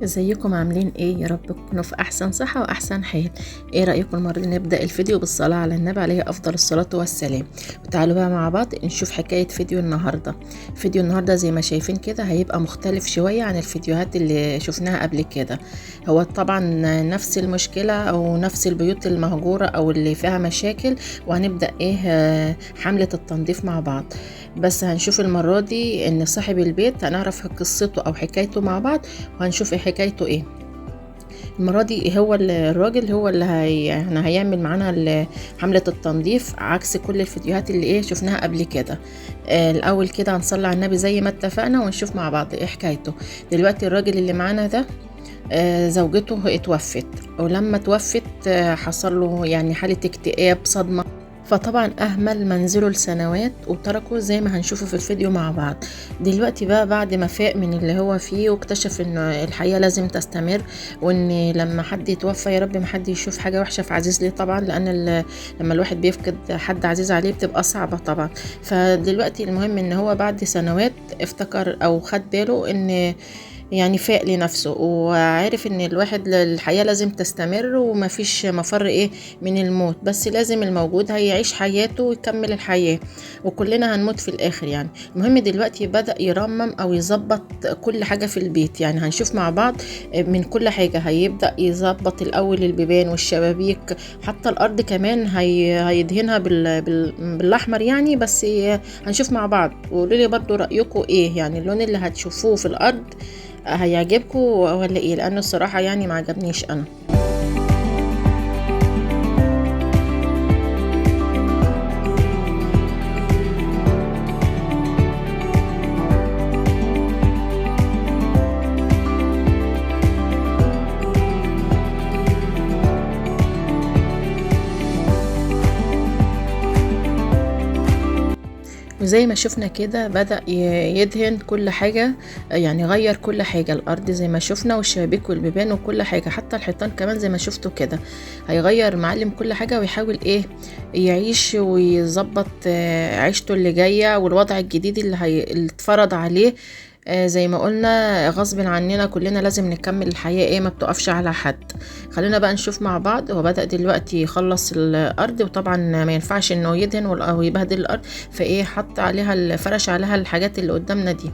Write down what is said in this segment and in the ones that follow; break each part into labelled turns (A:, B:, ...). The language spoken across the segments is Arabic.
A: ازيكم عاملين ايه؟ يا رب تكونوا في احسن صحة واحسن حال. ايه رأيكم المرة دي نبدأ الفيديو بالصلاة على النبي عليه افضل الصلاة والسلام. وتعالوا بقى مع بعض نشوف حكاية فيديو النهاردة زي ما شايفين كده هيبقى مختلف شوية عن الفيديوهات اللي شفناها قبل كده. هو طبعا نفس المشكلة او نفس البيوت المهجورة او اللي فيها مشاكل، وهنبدأ حملة التنظيف مع بعض. بس هنشوف المرة دي ان صاحب البيت هنعرف قصته او حكايته مع بعض، وهنشوف حكايته ايه. المرة دي هو الراجل هو اللي يعني هيعمل معانا حملة التنظيف، عكس كل الفيديوهات اللي شفناها قبل كده. الاول كده هنصلي على النبي زي ما اتفقنا ونشوف مع بعض ايه حكايته. دلوقتي الراجل اللي معانا ده زوجته اتوفت، ولما توفت حصل له يعني حالة اكتئاب، صدمة، فطبعا اهمل منزله لسنوات وتركه زي ما هنشوفه في الفيديو مع بعض. دلوقتي بقى بعد ما فاق من اللي هو فيه واكتشف ان الحياة لازم تستمر، وان لما حد يتوفى يا رب ما حد يشوف حاجة وحشة في عزيز ليه طبعا، لان لما الواحد بيفقد حد عزيز عليه بتبقى صعبة طبعا. فدلوقتي المهم ان هو بعد سنوات افتكر او خد باله ان يعني فاق لنفسه، وعارف ان الحياة لازم تستمر ومفيش مفر من الموت، بس لازم الموجود هيعيش حياته ويكمل الحياة، وكلنا هنموت في الاخر يعني. المهم دلوقتي بدأ يرمم او يظبط كل حاجة في البيت، يعني هنشوف مع بعض من كل حاجة. هيبدأ يظبط الاول البيبان والشبابيك، حتى الارض كمان هيدهنها بالاحمر يعني. بس هنشوف مع بعض، وقولوا لي برضو رأيكم ايه، يعني اللون اللي هتشوفوه في الارض هيعجبكم ولا ايه؟ لانه الصراحه يعني ما عجبنيش انا. وزي ما شفنا كده بدأ يدهن كل حاجة، يعني غير كل حاجة، الأرض زي ما شفنا والشبابيك والبيبان وكل حاجة، حتى الحيطان كمان زي ما شفتوا كده. هيغير معلم كل حاجة ويحاول يعيش ويظبط عيشته اللي جاية والوضع الجديد اللي اتفرض عليه. زي ما قلنا غصب عننا كلنا لازم نكمل الحياة، ما بتقفش على حد. خلينا بقى نشوف مع بعض. هو بدأ دلوقتي يخلص الأرض، وطبعا ما ينفعش انه يدهن او يبهدل الأرض، حط عليها فرش عليها الحاجات اللي قدامنا دي.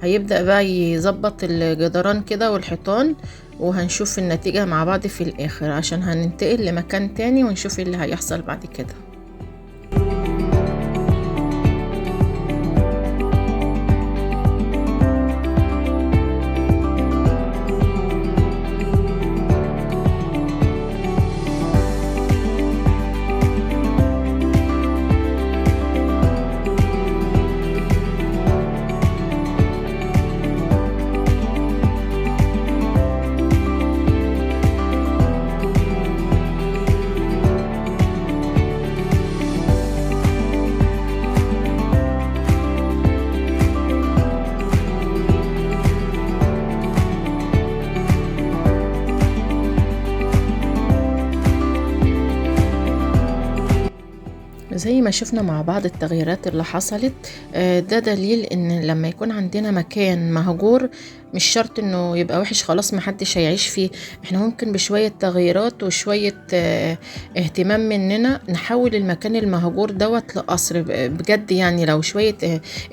A: هيبدأ بقى يظبط الجدران كده والحيطان، وهنشوف النتيجة مع بعض في الآخر، عشان هننتقل لمكان تاني ونشوف اللي هيحصل بعد كده. زي ما شفنا مع بعض التغييرات اللي حصلت، ده دليل ان لما يكون عندنا مكان مهجور مش شرط انه يبقى وحش خلاص محدش هيعيش فيه. احنا ممكن بشوية تغييرات وشوية اهتمام مننا نحول المكان المهجور دوت لقصر بجد. يعني لو شوية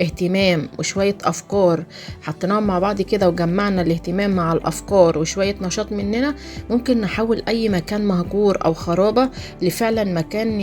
A: اهتمام وشوية افكار حطيناهم مع بعض كده، وجمعنا الاهتمام مع الافكار وشوية نشاط مننا، ممكن نحول اي مكان مهجور او خرابة لفعلا مكان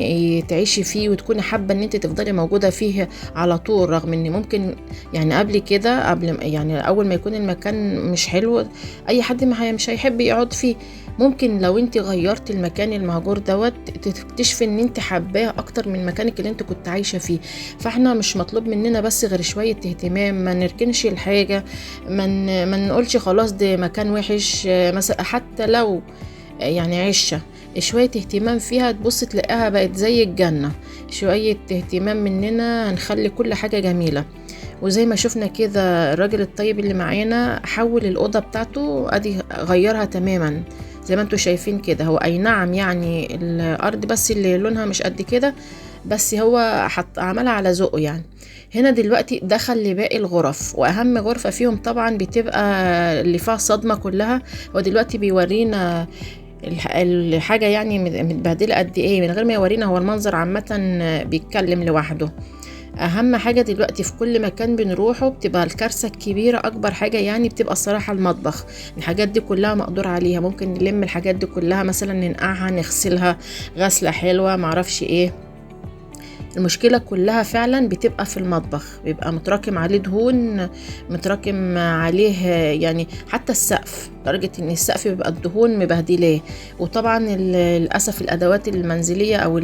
A: تعيشي فيه وتكوني حابة ان انت تفضلي موجودة فيه على طول. رغم ان ممكن يعني قبل كده، يعني اول ما يكون المكان مش حلو اي حد مش هيحب يقعد فيه. ممكن لو انت غيرت المكان المهجور دوت تكتشفي ان انت حباه اكتر من مكانك اللي انت كنت عايشة فيه. فاحنا مش مطلوب مننا بس غير شوية اهتمام، ما نركنش الحاجة، ما نقولش خلاص ده مكان وحش مثلا، حتى لو يعني عشة شوية اهتمام فيها تبص تلاقيها بقت زي الجنة. شوية اهتمام مننا هنخلي كل حاجة جميلة. وزي ما شفنا كده الراجل الطيب اللي معانا حول الأوضة بتاعته، ادي غيرها تماما زي ما انتوا شايفين كده. هو اي نعم يعني الارض بس اللي لونها مش قد كده، بس هو عملها على ذوقه يعني. هنا دلوقتي دخل لباقي الغرف، واهم غرفة فيهم طبعا بتبقى اللي فيها صدمة كلها. هو دلوقتي بيورينا الحاجة يعني متبهدلة قد ايه من غير ما يورينا، هو المنظر عامة بيتكلم لوحده. اهم حاجة دلوقتي في كل مكان بنروحه بتبقى الكارثة الكبيرة، اكبر حاجة يعني بتبقى الصراحة المطبخ. الحاجات دي كلها مقدور عليها، ممكن نلم الحاجات دي كلها مثلا ننقعها نغسلها غسلة حلوة معرفش ايه. المشكلة كلها فعلا بتبقى في المطبخ، بيبقى متراكم عليه دهون، متراكم عليه يعني حتى السقف، لدرجة ان السقف بيبقى الدهون مبهدلاه. وطبعا للأسف الأدوات المنزلية أو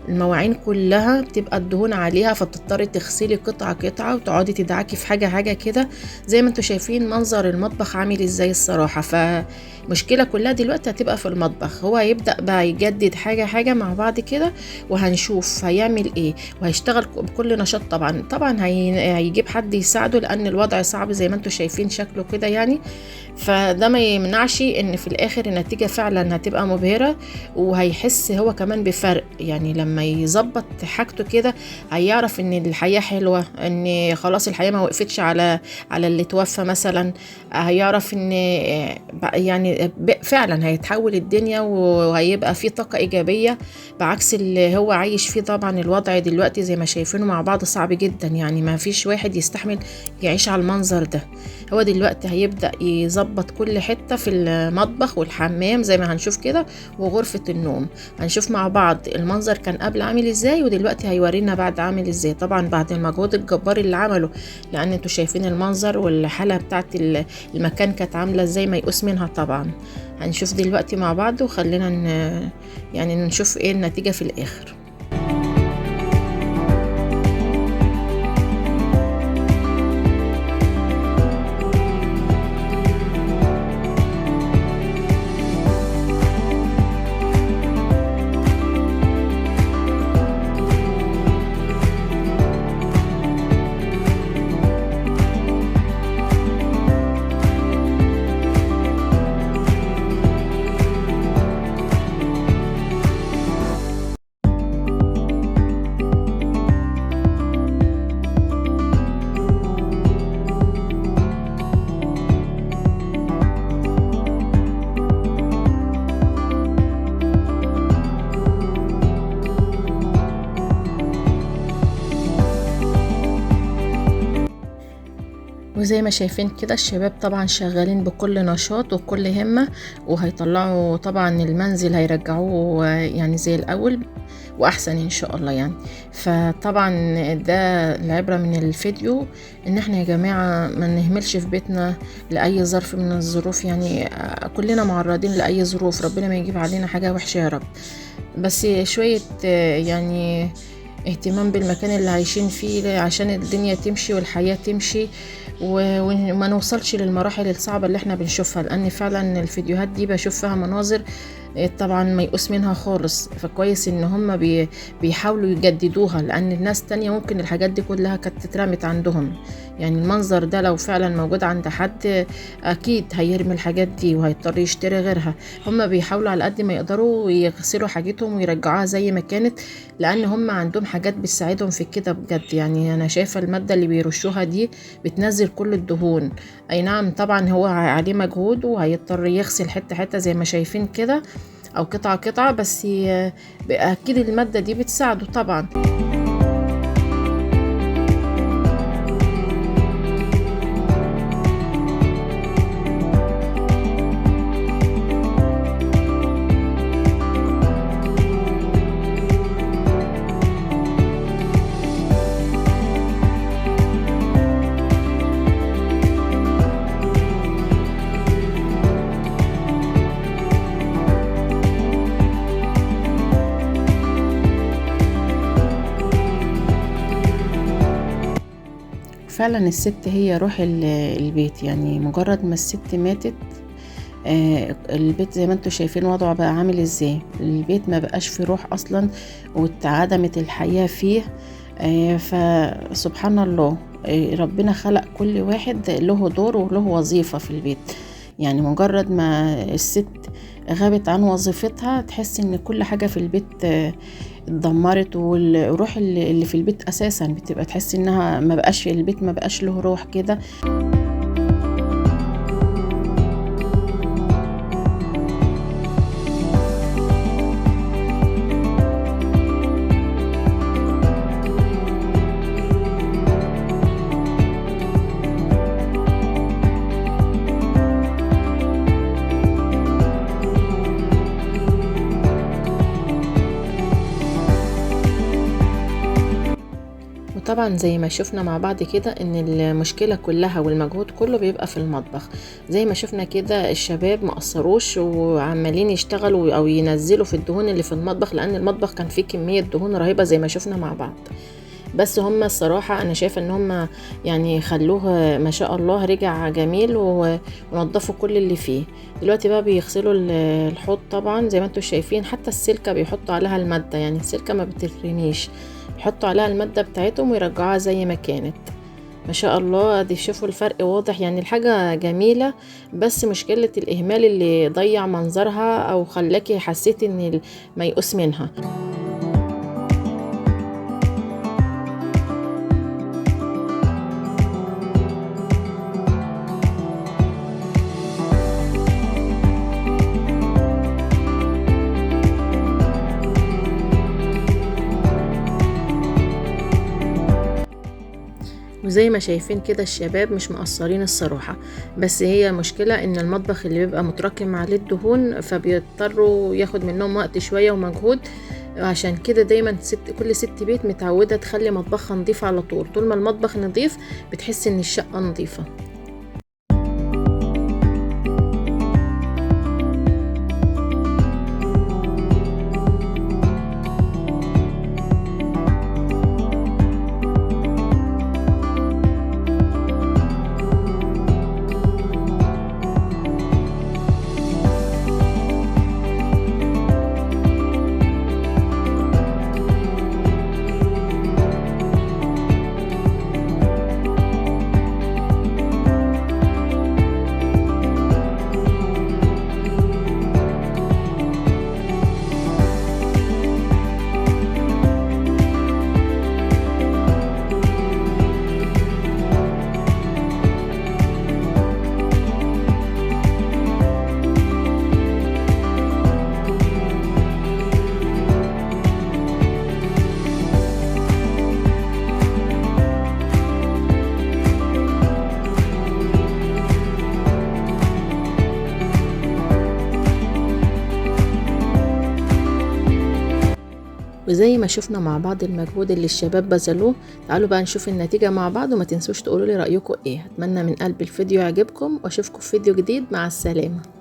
A: المواعين كلها بتبقى الدهون عليها، فبتضطري تغسلي قطعة قطعة وتقعدي تدعكي في حاجة حاجة كده. زي ما انتوا شايفين منظر المطبخ عامل ازاي الصراحة. فمشكلة كلها دلوقتي هتبقى في المطبخ. هو هيبدأ بقى يجدد حاجة حاجة مع بعض كده، وهنشوف هيعمل ايه، وهيشتغل بكل نشاط. طبعا هيجيب حد يساعده، لان الوضع صعب زي ما انتوا شايفين شكله كده يعني. فده ما يمنعش ان في الاخر النتيجة فعلا هتبقى مبهرة، وهيحس هو كمان بفرق. يعني لما يظبط حاجته كده هيعرف ان الحياة حلوة، ان خلاص الحياة ما وقفتش على اللي توفى مثلا. هيعرف ان يعني فعلا هيتحول الدنيا، وهيبقى فيه طاقة ايجابية بعكس اللي هو عايش فيه. طبعا الوضع دلوقتي زي ما شايفينه مع بعض صعب جدا، يعني ما فيش واحد يستحمل يعيش على المنظر ده. هو دلوقتي هيبدأ يظبط كل حتة في المطبخ والحمام زي ما هنشوف كده، وغرفة النوم. هنشوف مع بعض المنظر كان قبل عامل ازاي، ودلوقتي هيورينا بعد عامل ازاي. طبعا بعد المجهود الجبار اللي عمله، لان انتوا شايفين المنظر والحالة بتاعت المكان كانت عاملة ازاي، ميؤوس منها طبعا. هنشوف دلوقتي مع بعض، وخلينا يعني نشوف ايه النتيجة في الاخر. وزي ما شايفين كده الشباب طبعا شغالين بكل نشاط وبكل همة، وهيطلعوا طبعا المنزل هيرجعوه يعني زي الأول وأحسن إن شاء الله يعني. فطبعا ده العبرة من الفيديو، إن احنا يا جماعة ما نهملش في بيتنا لأي ظرف من الظروف. يعني كلنا معرضين لأي ظروف، ربنا ما يجيب علينا حاجة وحشة يا رب. بس شوية يعني اهتمام بالمكان اللي عايشين فيه عشان الدنيا تمشي والحياة تمشي، وما نوصلش للمراحل الصعبة اللي احنا بنشوفها. لان فعلا الفيديوهات دي بشوف فيها مناظر طبعا ميؤوس منها خالص. فكويس ان هم بيحاولوا يجددوها، لان الناس تانية ممكن الحاجات دي كلها كانت اترمت عندهم. يعني المنظر ده لو فعلا موجود عند حد اكيد هيرمي الحاجات دي وهيضطر يشتري غيرها. هم بيحاولوا على قد ما يقدروا يغسلوا حاجتهم ويرجعوها زي ما كانت، لان هم عندهم حاجات بتساعدهم في كده بجد. يعني انا شايفة المادة اللي بيرشوها دي بتنزل كل الدهون. اي نعم طبعا هو عليه مجهود وهيضطر يغسل حتة حتة زي ما شايفين كده، او قطعة قطعة، بس اكيد المادة دي بتساعده طبعا. فعلا الست هي روح البيت. يعني مجرد ما الست ماتت البيت زي ما انتوا شايفين وضعه بقى عامل ازاي. البيت ما بقاش فيه روح اصلا، واتعدمت الحياة فيه. فسبحان الله ربنا خلق كل واحد له دور وله وظيفة في البيت. يعني مجرد ما الست غابت عن وظيفتها تحس ان كل حاجة في البيت اتدمرت، والروح اللي في البيت اساسا بتبقى تحس انها ما بقاش البيت ما بقاش له روح كده. وطبعا زي ما شفنا مع بعض كده ان المشكلة كلها والمجهود كله بيبقى في المطبخ. زي ما شفنا كده الشباب مقصروش وعمالين يشتغلوا او ينزلوا في الدهون اللي في المطبخ، لان المطبخ كان فيه كمية دهون رهيبة زي ما شفنا مع بعض. بس هم الصراحة انا شايفة ان هم يعني خلوه ما شاء الله رجع جميل ونضفوا كل اللي فيه. دلوقتي بقى بيغسلوا الحوض طبعا زي ما انتوا شايفين، حتى السلكة بيحطوا عليها المادة، يعني السلكة ما بترميش، يحطوا عليها المادة بتاعتهم ويرجعوها زي ما كانت. ما شاء الله ادي شوفوا الفرق واضح، يعني الحاجة جميلة، بس مشكلة الاهمال اللي ضيع منظرها او خلاكي حسيتي ان ميؤوس منها. وزي ما شايفين كده الشباب مش مقصرين الصراحة، بس هي مشكلة ان المطبخ اللي بيبقى متراكم عليه الدهون فبيضطروا ياخد منهم وقت شوية ومجهود. عشان كده دايما كل ست بيت متعودة تخلي مطبخها نظيف على طول. طول ما المطبخ نظيف بتحس ان الشقة نظيفة. وزي ما شفنا مع بعض المجهود اللي الشباب بذلوه، تعالوا بقى نشوف النتيجة مع بعض، وما تنسوش تقولوا لي رأيكم ايه. اتمنى من قلب الفيديو يعجبكم، واشوفكم في فيديو جديد. مع السلامة.